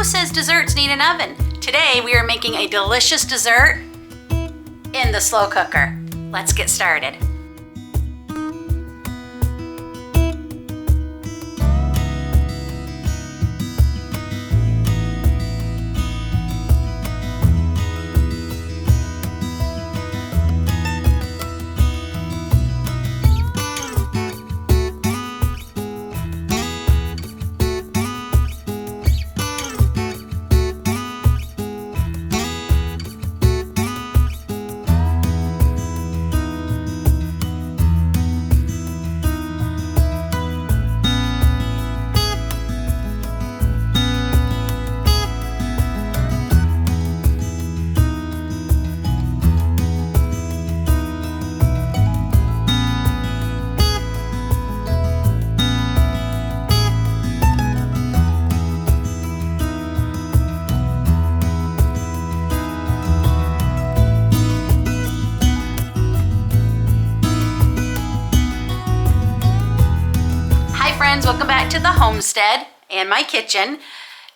Who says desserts need an oven? Today we are making a delicious dessert in the slow cooker. Let's get started. Welcome back to the homestead and my kitchen.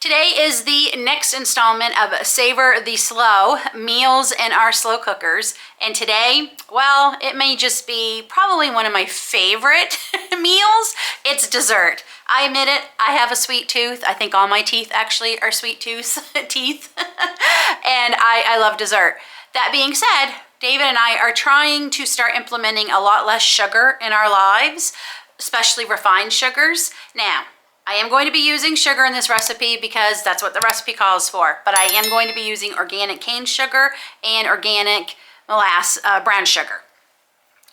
Today is the next installment of Savor the Slow, meals in our slow cookers. And today, well, it may just be probably one of my favorite meals. It's dessert. I admit it, I have a sweet tooth. I think all my teeth actually are sweet teeth. And I love dessert. That being said, David and I are trying to start implementing a lot less sugar in our lives, especially refined sugars. Now, I am going to be using sugar in this recipe because that's what the recipe calls for, but I am going to be using organic cane sugar and organic brown sugar.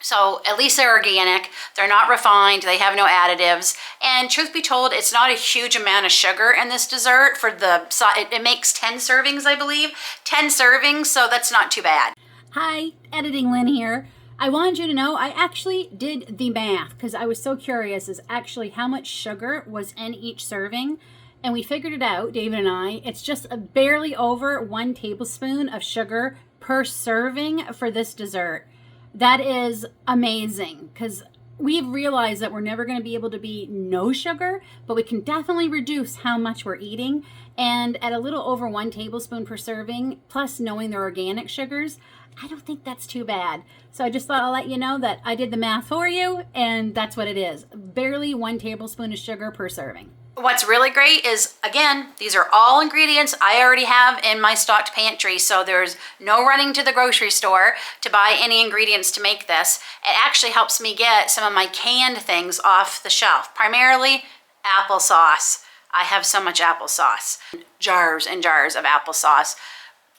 So at least they're organic, they're not refined, they have no additives, and truth be told, it's not a huge amount of sugar in this dessert. For the it makes 10 servings, I believe, 10 servings, so that's not too bad. Hi, Editing Lynn here. I wanted you to know I actually did the math because I was so curious as actually how much sugar was in each serving. And we figured it out, David and I. It's just barely over 1 tablespoon of sugar per serving for this dessert. That is amazing because we've realized that we're never going to be able to be no sugar, but we can definitely reduce how much we're eating. And at a little over 1 tablespoon per serving, plus knowing they're organic sugars, I don't think that's too bad. So I just thought I'll let you know that I did the math for you, and that's what it is. Barely 1 tablespoon of sugar per serving. What's really great is, again, these are all ingredients I already have in my stocked pantry, so there's no running to the grocery store to buy any ingredients to make this. It actually helps me get some of my canned things off the shelf, primarily applesauce. I have so much applesauce, jars and jars of applesauce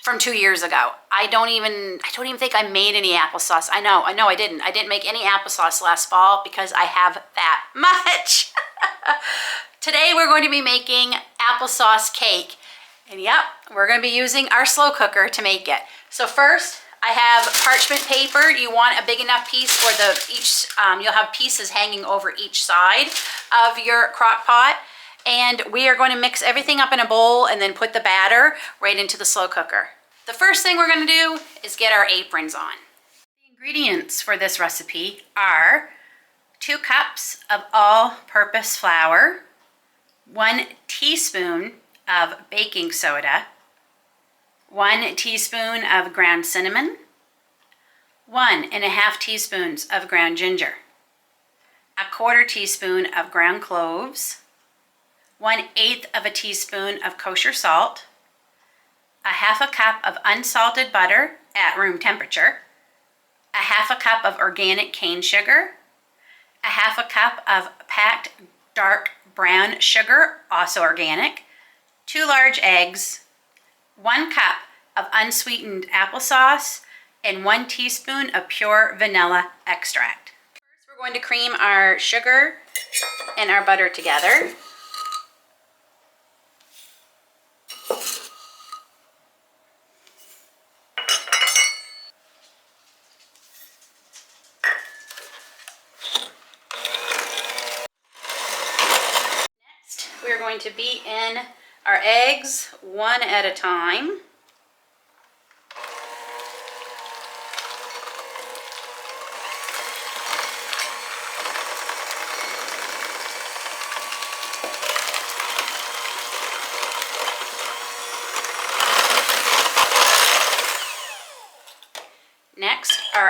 from 2 years ago. I don't even think I made any applesauce. I know I didn't. I didn't make any applesauce last fall because I have that much. Today we're going to be making applesauce cake. And yep, we're going to be using our slow cooker to make it. So first, I have parchment paper. You want a big enough piece where you'll have pieces hanging over each side of your crock pot. And we are going to mix everything up in a bowl and then put the batter right into the slow cooker. The first thing we're going to do is get our aprons on. The ingredients for this recipe are 2 cups of all-purpose flour, 1 teaspoon of baking soda, 1 teaspoon of ground cinnamon, 1½ teaspoons of ground ginger, 1/4 teaspoon of ground cloves, 1/8 of a teaspoon of kosher salt, 1/2 cup of unsalted butter at room temperature, 1/2 cup of organic cane sugar, 1/2 cup of packed dark brown sugar, also organic, 2 large eggs, 1 cup of unsweetened applesauce, and 1 teaspoon of pure vanilla extract. First, we're going to cream our sugar and our butter together. We're going to beat in our eggs one at a time.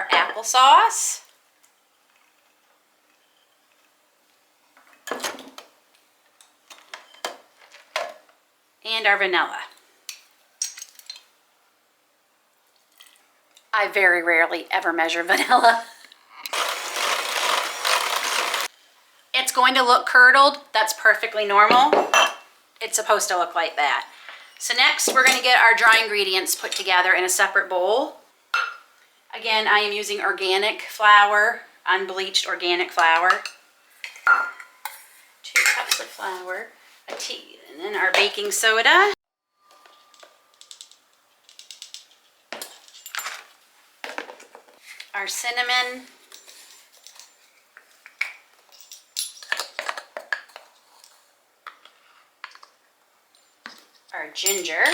our applesauce. And our vanilla. I very rarely ever measure vanilla. It's going to look curdled. That's perfectly normal. It's supposed to look like that. So next we're going to get our dry ingredients put together in a separate bowl. Again, I am using organic flour, unbleached organic flour. 2 cups of flour, a tea, and then our baking soda. Our cinnamon. Our ginger.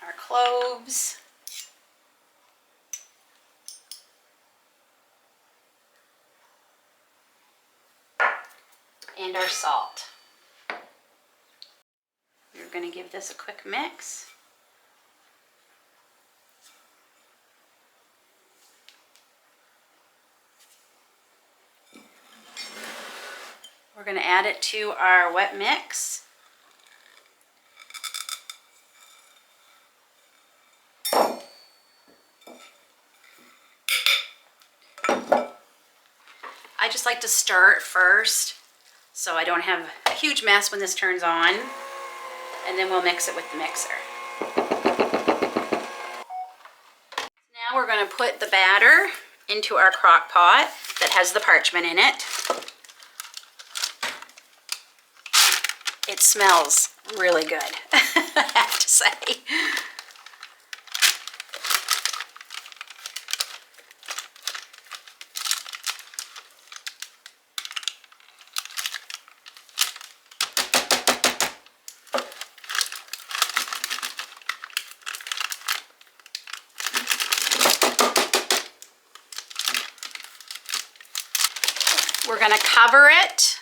Our cloves. And our salt. We're going to give this a quick mix. We're going to add it to our wet mix. I just like to stir it first so I don't have a huge mess when this turns on, and then we'll mix it with the mixer. Now we're going to put the batter into our crock pot that has the parchment in it. It smells really good, I have to say. We're going to cover it.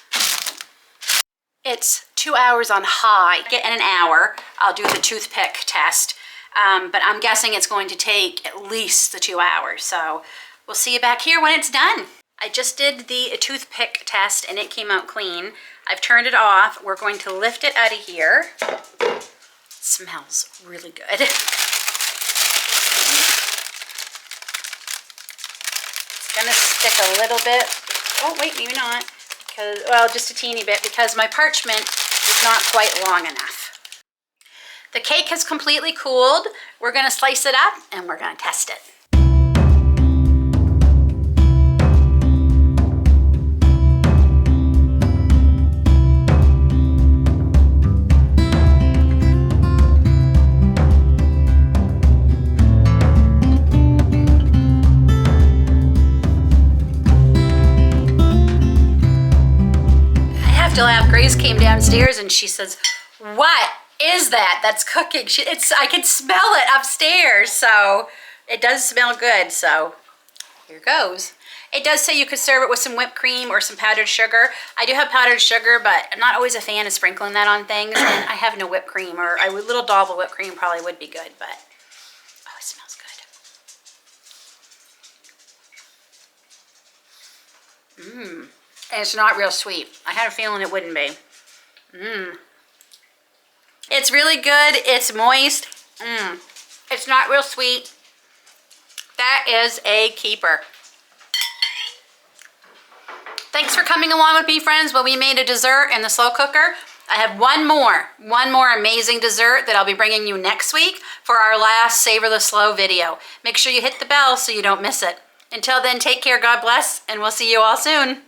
It's 2 hours on high. In an hour, I'll do the toothpick test, but I'm guessing it's going to take at least the 2 hours. So we'll see you back here when it's done. I just did the toothpick test and it came out clean. I've turned it off. We're going to lift it out of here. It smells really good. It's gonna stick a little bit. Oh wait, maybe not. Because, well, just a teeny bit, because my parchment is not quite long enough. The cake has completely cooled. We're going to slice it up and we're going to test it. Grace came downstairs and she says, "What is that? That's cooking." I can smell it upstairs, so it does smell good. So here goes. It does say you could serve it with some whipped cream or some powdered sugar. I do have powdered sugar, but I'm not always a fan of sprinkling that on things, and I have no whipped cream, or a little dollop of whipped cream probably would be good, but oh, it smells good. And it's not real sweet. I had a feeling it wouldn't be. It's really good. It's moist. It's not real sweet. That is a keeper. Thanks for coming along with me, friends, while we made a dessert in the slow cooker. I have one more amazing dessert that I'll be bringing you next week for our last Savor the Slow video. Make sure you hit the bell so you don't miss it. Until then, take care, God bless, and we'll see you all soon.